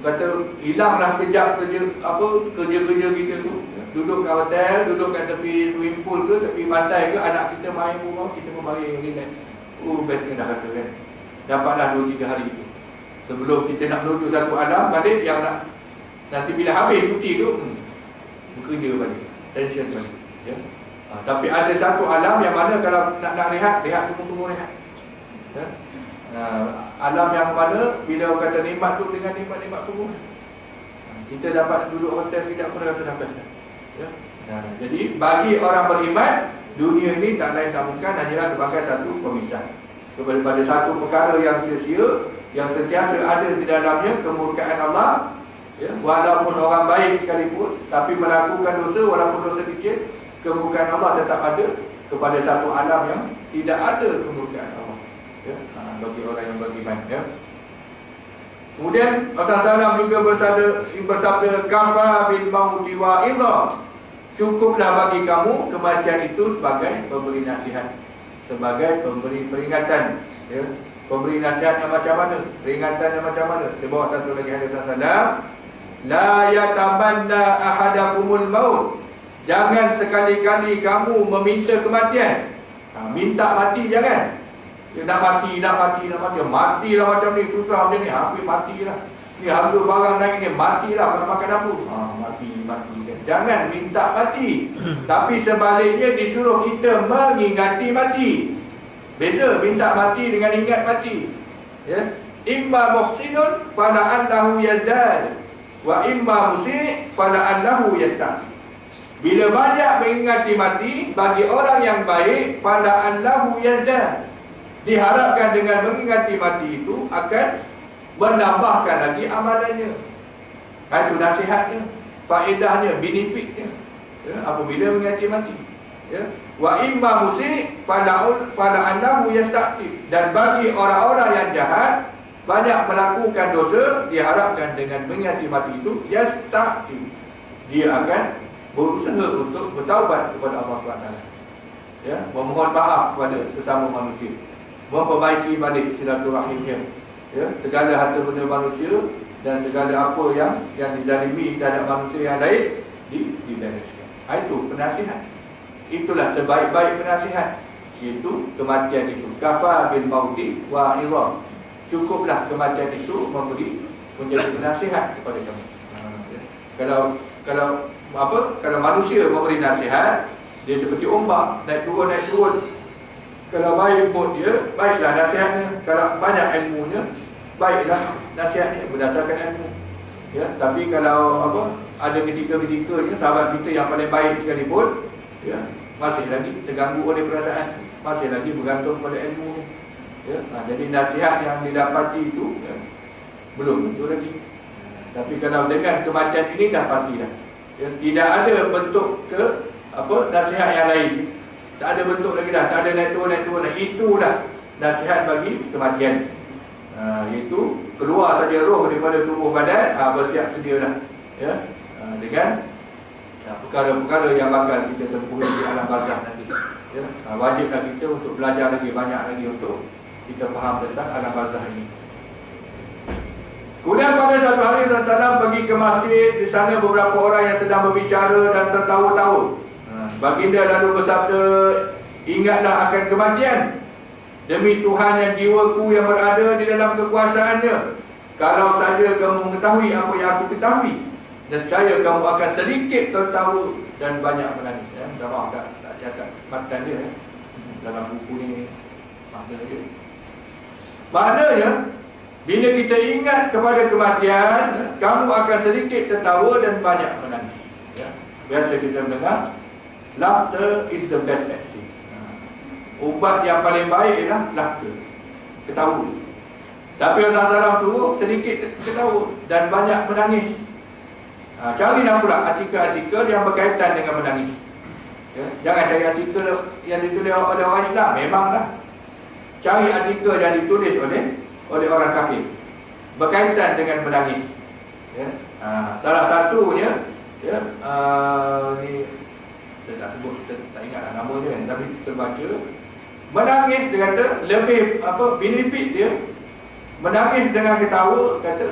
kata hilanglah sekejap kerja-kerja kita tu. Duduk kat hotel, duduk kat tepi swimming pool ke, tepi pantai ke, anak kita main rumah, kita memari relax. Bestnya dah rasa kan. Dapatlah 2-3 hari itu. Sebelum kita nak menuju satu alam balik yang nanti bila habis cuti tu, bekerja balik, tension balik. Tapi ada satu alam yang mana kalau nak rehat sungguh-sungguh rehat. Alam yang mana bila kata nikmat tu dengan nikmat-nikmat sungguh. Kita dapat duduk hotel sekejap pun rasa dah best. Ya. Jadi bagi orang beriman, dunia ini tak lain tak bukan hanyalah sebagai satu pemisah kepada satu perkara yang sia-sia, yang sentiasa ada di dalamnya kemurkaan Allah. Ya, walaupun orang baik sekalipun, tapi melakukan dosa, walaupun dosa kecil, kemurkaan Allah tetap ada kepada satu alam yang tidak ada kemurkaan Allah. Ya, bagi orang yang beriman. Ya. Kemudian Rasulullah SAW juga bersabda, kafa bil mauti wa'idha. Cukuplah bagi kamu kematian itu sebagai pemberi nasihat, sebagai pemberi peringatan. Ya. Pemberi nasihat yang macam mana? Peringatan yang macam mana? Saya bawa satu lagi hadis Rasulullah. La yatamanna ahadakumul maut. Jangan sekali-kali kamu meminta kematian. Minta mati jangan. Dia nak mati. Matilah macam ni, susah macam ni, hampir matilah. Ni harga barang naik ni, matilah nak makan apa? Mati. Jangan minta mati. Tapi sebaliknya disuruh kita mengingati mati. Beza minta mati dengan ingat mati. Ya. Imma muhsinun fala'allahu yazdad, wa imma musi' fala'allahu yasta'ti. Bila banyak mengingati mati, bagi orang yang baik, fala'allahu yazdad, diharapkan dengan mengingati mati itu akan menambahkan lagi amalannya. Itu nasihatnya, faedahnya, benefitnya. Ya, apabila mengingati mati. Ya. Wa imma musi' fala'allahu yasta'ti. Dan bagi orang-orang yang jahat, banyak melakukan dosa, diharapkan dengan mengingati mati itu yasta'ti, dia akan berusaha untuk bertaubat kepada Allah SWT. Ya, memohon maaf kepada sesama manusia, memperbaiki balik silaturahimnya. Ya, segala harta benda manusia dan segala apa yang dizalimi terhadap manusia yang lain dibereskan. Itu penasihat. Itulah sebaik-baik penasihat, iaitu kematian itu. Kafa bil mauti wa'idha. Cukuplah kematian itu menjadi penasihat kepada kamu. Kalau manusia memberi nasihat, dia seperti ombak, naik turun. Kalau baik mood dia, baiklah nasihatnya. Kalau banyak ilmunya, baiklah nasihatnya berdasarkan ilmu. Ya, tapi kalau ada ketika-ketikanya sahabat kita yang paling baik sekalipun, ya, masih lagi terganggu oleh perasaan, masih lagi bergantung pada ilmu. Ya, jadi nasihat yang didapati itu, ya, belum tentu lagi. Tapi kalau dengan kematian ini dah pasti dah. Ya, tidak ada bentuk nasihat yang lain. Tak ada bentuk lagi dah, tak ada naik turun. Itulah nasihat bagi kematian. Iaitu keluar saja roh daripada tubuh badan, bersiap sedialah. Ya, dengan perkara-perkara yang bakal kita tempuh di alam barzakh nanti. Ya, wajiblah kita untuk belajar lagi banyak lagi untuk kita faham tentang alam barzakh ini. Kemudian pada satu hari Rasulullah pergi ke masjid. Di sana beberapa orang yang sedang berbicara dan tertawa-tawa. Baginda lalu bersabda, ingatlah akan kematian. Demi Tuhan yang jiwaku yang berada di dalam kekuasaannya, kalau saja kamu mengetahui apa yang aku ketahui, nescaya kamu akan sedikit tertawa dan banyak menangis. Minta maaf tak catat matan dia dalam buku ni. Maknanya, bila kita ingat kepada kematian, kamu akan sedikit tertawa dan banyak menangis. Ya. Biasa kita mendengar, laughter is the best medicine. Ubat yang paling baik ialah laughter, ketawa. Tapi Rasulullah SAW suruh sedikit ketawa dan banyak menangis. Carilah pula artikel-artikel yang berkaitan dengan menangis. Ya. Jangan cari artikel yang ditulis oleh orang Islam, memanglah. Cari artikel yang ditulis oleh orang kafir berkaitan dengan menangis. Ya. Salah satunya, ya, ni saya tak sebut, saya tak ingat namanya, tapi terbaca menangis. Dia kata lebih benefit dia menangis dengan ketawa. Kata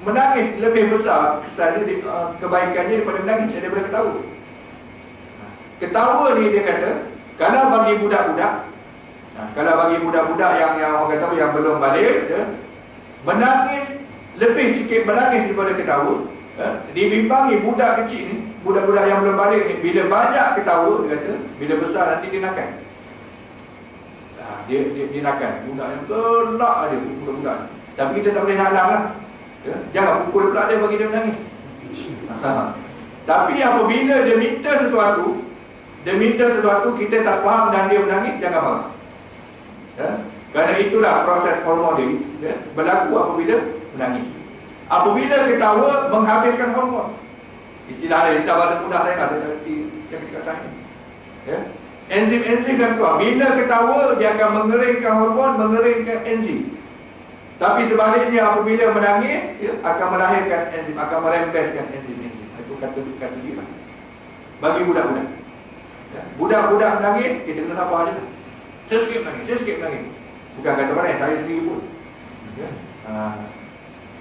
menangis lebih besar kesannya, kebaikannya daripada menangis daripada ketawa. Ketawa ni dia kata kalau bagi budak-budak, kalau bagi budak-budak yang orang kata yang belum balik, ya, menangis lebih sikit menangis daripada ketawa. Dibimbangi budak kecil ni, budak-budak yang belum balik ni, bila banyak ketawa, dia kata bila besar nanti dia nakal. Dia nakal. Budak yang gelak aja budak-budak. Tapi kita tak boleh nak alam lah. Ya? Jangan pukul pula dia bagi dia menangis. Tapi apabila dia minta sesuatu, kita tak faham dan dia menangis, jangan marah. Ya? Kerana itulah proses hormon dia, ya? Berlaku apabila menangis. Apabila ketawa menghabiskan hormon. Istilah bahasa mudah saya tak cakap saya ni. Ya? Enzim-enzim yang keluar. Bila ketawa, dia akan mengeringkan hormon, mengeringkan enzim. Tapi sebaliknya apabila menangis, ya, akan melahirkan enzim, akan merembeskan enzim-enzim. Itu kata dia. Bagi budak-budak. Ya? Budak-budak menangis, kita kena sabar je. Saya sikit menangis. Bukan kata mana, saya sendiri pun. Ya?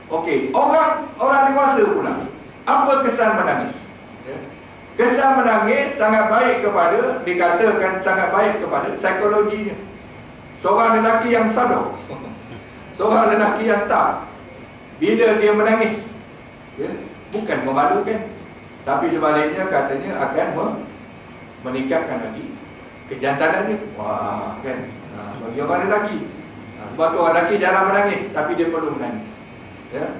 Okey, orang dewasa pula. Apa kesan menangis? Ya? Kesan menangis sangat baik kepada, dikatakan sangat baik kepada psikologinya. Seorang lelaki yang sadar, seorang lelaki yang tak, bila dia menangis, ya, bukan memalukan, tapi sebaliknya katanya akan meningkatkan lagi kejantanannya. Wah, kan? Bagi orang lelaki, sebab tu orang lelaki jarang menangis, tapi dia perlu menangis. Ya?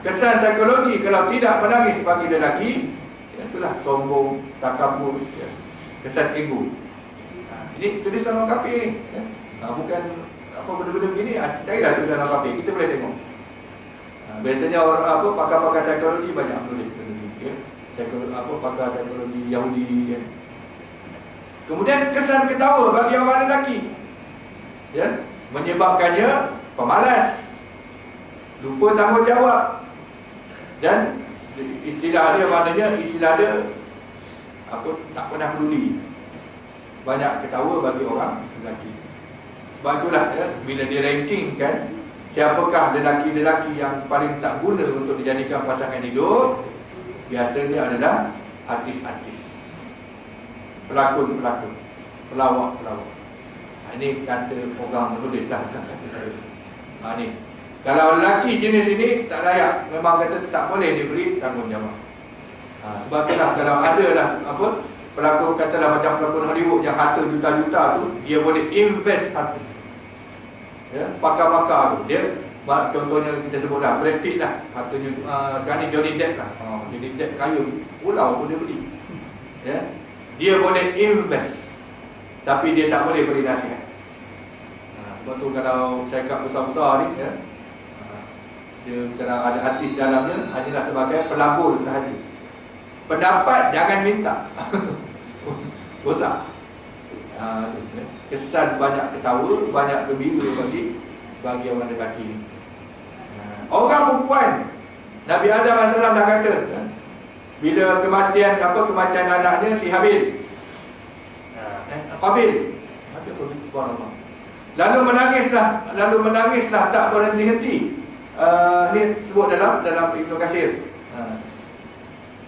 Kesan psikologi kalau tidak menangis bagi lelaki, ya, itulah sombong, takabur, ya, kesan ego. Ini tulisan orang kafir ni, ya. Bukan apa benda-benda begini. Carilah tulisan orang kafir, kita boleh tengok. Biasanya orang pakar-pakar psikologi banyak tulis benda ni, ya. Pakar psikologi Yahudi, ya. Kemudian kesan ketawa bagi orang lelaki, ya, menyebabkannya pemalas, lupa tanggungjawab, dan istilah dia maknanya tak pernah peduli. Banyak ketawa bagi orang lelaki. Sebab itulah, ya, bila dia rankingkan siapakah lelaki-lelaki yang paling tak guna untuk dijadikan pasangan hidup, biasanya adalah artis-artis, pelakon-pelakon, pelawak-pelawak. Ini kata orang menulis lah, bukan kata saya. Ni, kalau lelaki jenis ini tak layak, memang kata tak boleh diberi tanggungjawab. Sebab itulah kalau ada lah pelakon, katalah macam pelakon Hollywood yang harta juta-juta tu, dia boleh invest harta. Ya, pakar-pakar tu, dia contohnya kita sebut dah Brad Pitt lah, hartanya sekarang ni Johnny Depp lah. Johnny Depp kaya, pulau pun dia beli. Ya, dia boleh invest, tapi dia tak boleh beri nasihat. Sebab tu kalau syarikat besar-besar ni, ya, dia kalau ada artis dalamnya, hanyalah sebagai pelabur sahaja. Pendapat jangan minta. Bosak. Kesan banyak ketawa, banyak gembira bagi orang lelaki. Orang perempuan, Nabi Adam AS dah kata, bila kematian anaknya si Habil, Qabil, lalu menangislah tak berhenti-henti. Ini sebut dalam Ibnu Katsir.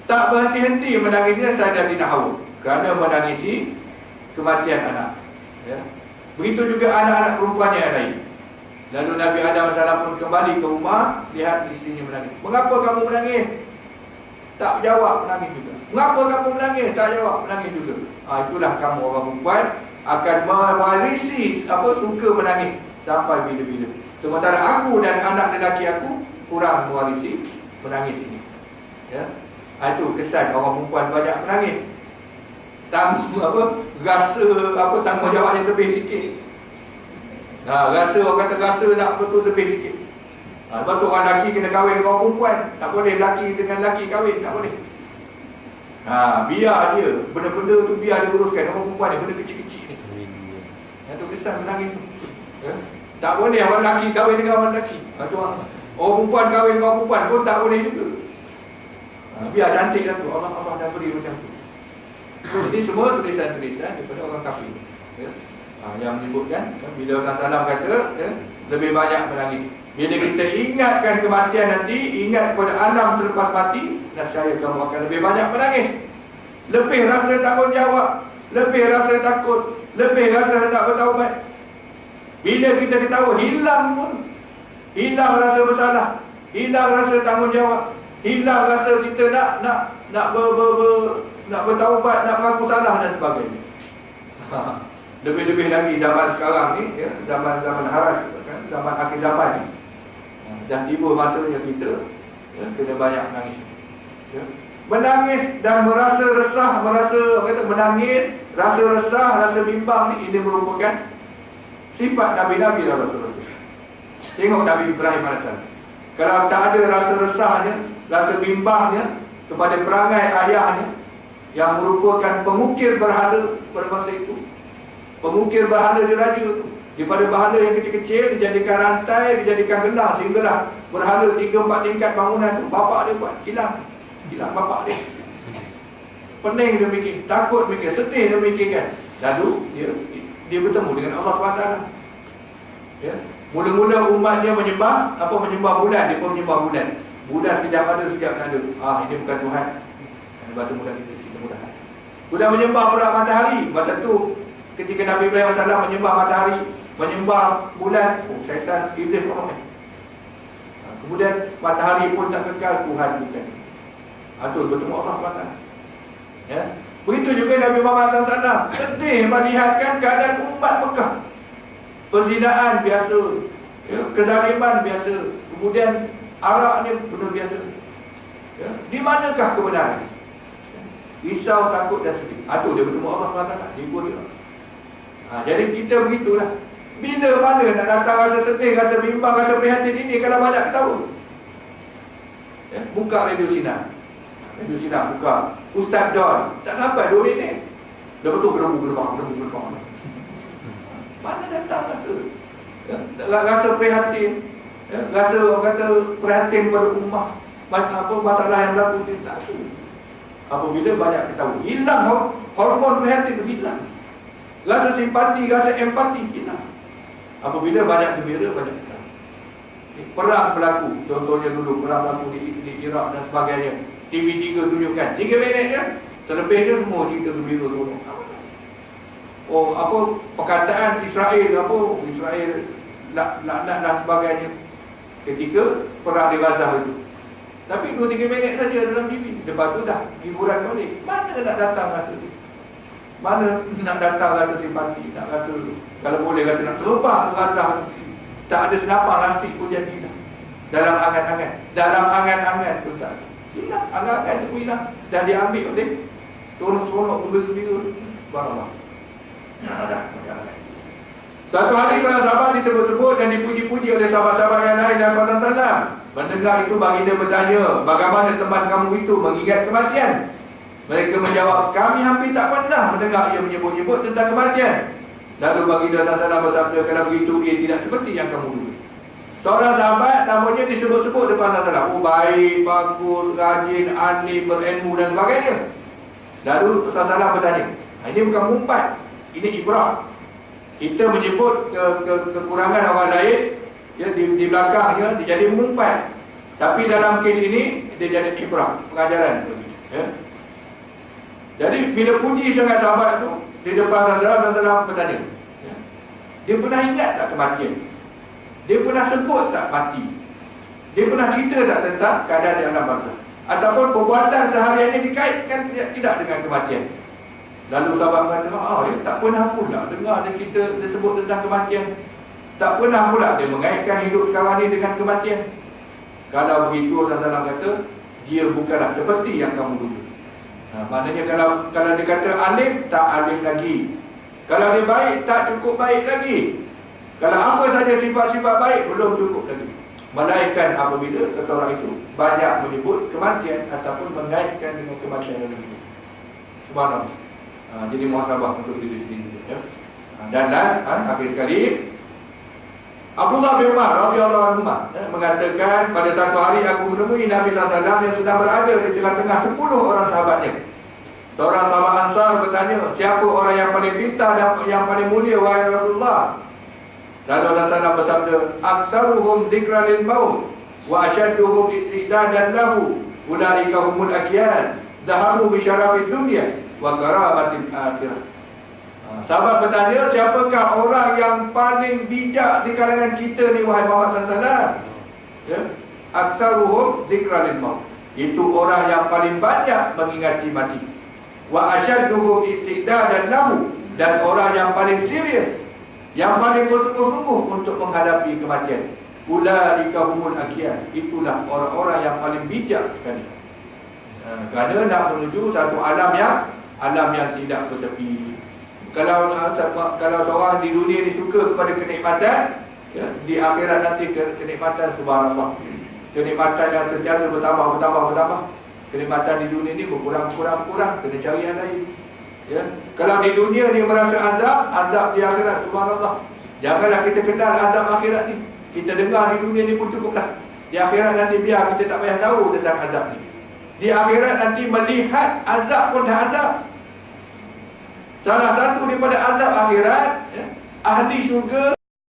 Tak berhenti-henti menangisnya Sayyidatina Hawa kerana menangisi kematian anak. Ya. Begitu juga anak-anak perempuannya yang lain. Lalu Nabi Adam AS pun kembali ke rumah, lihat isterinya menangis. Mengapa kamu menangis? Tak jawab, menangis juga. Mengapa kamu menangis? Tak jawab, menangis juga. Itulah kamu orang perempuan akan mewarisi suka menangis sampai bila-bila. Sementara aku dan anak lelaki aku kurang mewarisi menangis ini. Ya. Itu kesan orang perempuan banyak menangis. Rasa tanggungjawabnya lebih sikit. Rasa orang kata rasa nak betul lebih sikit. Sebab tu orang lelaki kena kahwin dengan orang perempuan. Tak boleh lelaki dengan lelaki kahwin, tak boleh. Biar dia, benda-benda tu biar dia uruskan orang perempuan ni, benda kecil-kecil ni. Itu kesan menangis tu. Ya? Tak boleh orang lelaki kahwin dengan orang lelaki. Orang perempuan kahwin dengan orang perempuan pun tak boleh juga. Biar cantik lah tu. Allah dah beri macam tu. Ini semua tulisan-tulisan daripada orang kafir, ya? Yang menyebutkan, ya, bila Rasulullah SAW kata, ya, lebih banyak menangis. Bila kita ingatkan kematian nanti, ingat kepada alam selepas mati, nescaya kamu akan lebih banyak menangis. Lebih rasa tanggungjawab, lebih rasa takut, lebih rasa hendak bertaubat. Bila kita ketawa, hilang semua. Hilang rasa bersalah, hilang rasa tanggungjawab, hilang rasa kita nak bertaubat, nak mengaku salah dan sebagainya. Lebih-lebih lagi zaman sekarang ni, ya, zaman haras, kan, zaman akhir zaman ni, dah tiba masanya kita, ya, kena banyak menangis. Ya. menangis dan merasa resah, menangis, rasa resah, rasa bimbang ni, ini merupakan sifat Nabi-Nabi dan Rasul-Rasul. Tengok Nabi Ibrahim AS. Kalau tak ada rasa resahnya, rasa bimbangnya kepada perangai ayahnya yang merupakan pengukir berhala pada masa itu, pengukir berhala diraja itu, daripada berhala yang kecil-kecil dijadikan rantai, dijadikan gelang, sehinggalah berhala 3-4 tingkat bangunan tu bapak dia buat hilang bapak dia. Pening dia mikir, takut mikir, sedih dia mikirkan. Lalu dia bertemu dengan Allah SWT. Ya. Mula-mula umatnya menyembah bulan, dia pun menyembah bulan. Bulan sekejap ada, sekejap tak ada. Ini bukan Tuhan. Ini bahasa mudah kita, cerita mudah. Sudah menyembah pula matahari. Masa tu ketika Nabi Ibrahim AS menyembah matahari, menyembah bulan, syaitan, iblis orang. Kemudian matahari pun tak kekal, Tuhan bukan. Itu bertemu Allah SWT. Ya. Begitu juga Nabi Muhammad SAW sedih melihatkan keadaan umat Mekah. Perzinaan biasa, ya, kezaliman biasa, kemudian arak ni benda biasa. Ya. Di manakah kebenaran? Risau, takut dan sedih. Dia bertemu Allah SWT. Dia ikut dia. Jadi kita begitulah. Bila mana nak datang rasa sedih, rasa bimbang, rasa prihatin ini kalau banyak ketawa? Ya. Buka Radio Sinar. Radio Sinar buka. Ustaz Don. Tak sampai 2 minit. Dah betul gerbang. Mana datang rasa? Ya. Rasa prihatin. Ya. Rasa orang kata prihatin pada ummah. Masalah yang berlaku sendiri tak ada. Apabila banyak ketawa, hilang hormon prihatin itu hilang. Rasa simpati, rasa empati hilang. Apabila banyak gembira, banyak ketawa. Perang berlaku. Contohnya dulu perang berlaku di Iraq dan sebagainya. TV3 tunjukkan 3 minit kan, selepas dia semua cerita gembira semua. Perkataan Israel laknat dan sebagainya ketika perang di Gaza itu. Tapi 2-3 minit saja dalam TV. Lepas tu dah hiburan balik. Mana nak datang rasa tu? Mana nak datang rasa simpati, nak rasa, kalau boleh rasa nak terbang ke Gaza. Tak ada senapan plastik pun jadi dah. Dalam angan-angan pun tak ada. Hilang, angan-angan tu pun hilang. Dan diambil oleh seronok-seronok gembira-gembira. Subhanallah. Satu hari sahabat disebut-sebut dan dipuji-puji oleh sahabat-sahabat yang lain dan Rasulullah SAW. Mendengar itu baginda bertanya, bagaimana teman kamu itu mengingat kematian? Mereka menjawab, kami hampir tak pernah mendengar ia menyebut-nyebut tentang kematian. Lalu baginda SAW bersabda, kalau begitu ia tidak seperti yang kamu duga. Seorang sahabat namanya disebut-sebut depan Rasulullah. Baik, bagus, rajin, alim, berilmu dan sebagainya. Lalu Rasulullah bertanya, ini bukan mengumpat, ini ibrah. Kita menyebut kekurangan orang lain, ya, di belakangnya dia jadi mengumpat. Tapi dalam kes ini dia jadi ibrah, pengajaran. Ya. Jadi bila puji sangat sahabat itu di depan Rasulullah bertanya, ya, dia pernah ingat tak kematian? Dia pernah sebut tak mati? Dia pernah cerita tak tentang keadaan di alam barzakh? Ataupun perbuatan seharian ini dikaitkan tidak dengan kematian? Lalu sahabat berkata, tak pernah pula dengar dia cerita, dia sebut tentang kematian. Tak pernah pula dia mengaitkan hidup sekarang ni dengan kematian. Kalau begitu Rasulullah kata, dia bukanlah seperti yang kamu duga. Maknanya kalau dia kata alim, tak alim lagi. Kalau dia baik, tak cukup baik lagi. Kalau apa saja sifat-sifat baik, belum cukup lagi. Melainkan apabila seseorang itu banyak menyebut kematian ataupun mengaitkan dengan kematian dalam hidup. Subhanallah. Jadi muhasabah untuk diri sendiri, ya. Dan last, akhir sekali, Abdullah bin Umar radhiyallahu anhu mengatakan, pada satu hari aku menemui Nabi SAW yang sedang berada di tengah-tengah 10 orang sahabatnya. Seorang sahabat Ansar bertanya, siapa orang yang paling pintar dan yang paling mulia wahai Rasulullah? Lalu Rasulullah bersabda, aktsaruhum dzikran lil maut wa ashadduhum istidadan lahu ulaika humul aqyas dhahabu bi syarafid dunya wa karamatil akhirah. Sahabat bertanya, siapakah orang yang paling bijak di kalangan kita ni wahai Muhammad SAW? Ya, aktsaruhum dzikran lil maut, itu orang yang paling banyak mengingati mati. Wa ashadduhum istidadan lahu, dan orang yang paling serius, yang paling bersungguh-sungguh untuk menghadapi kematian. Ulaika humul aqyas, itulah orang-orang yang paling bijak sekali. Kerana nak menuju satu alam yang tidak bertepi. Kalau seorang di dunia ni suka kepada kenikmatan, ya, di akhirat nanti kenikmatan subhanallah, kenikmatan yang sentiasa bertambah. Kenikmatan di dunia ni berkurang, kena cari yang lain. Ya. Kalau di dunia ni merasa azab di akhirat subhanallah. Janganlah kita kenal azab akhirat ni. Kita dengar di dunia ni pun cukuplah. Di akhirat nanti biar kita tak payah tahu tentang azab ni. Di akhirat nanti melihat azab pun dah azab. Salah satu daripada azab akhirat, ya, ahli syurga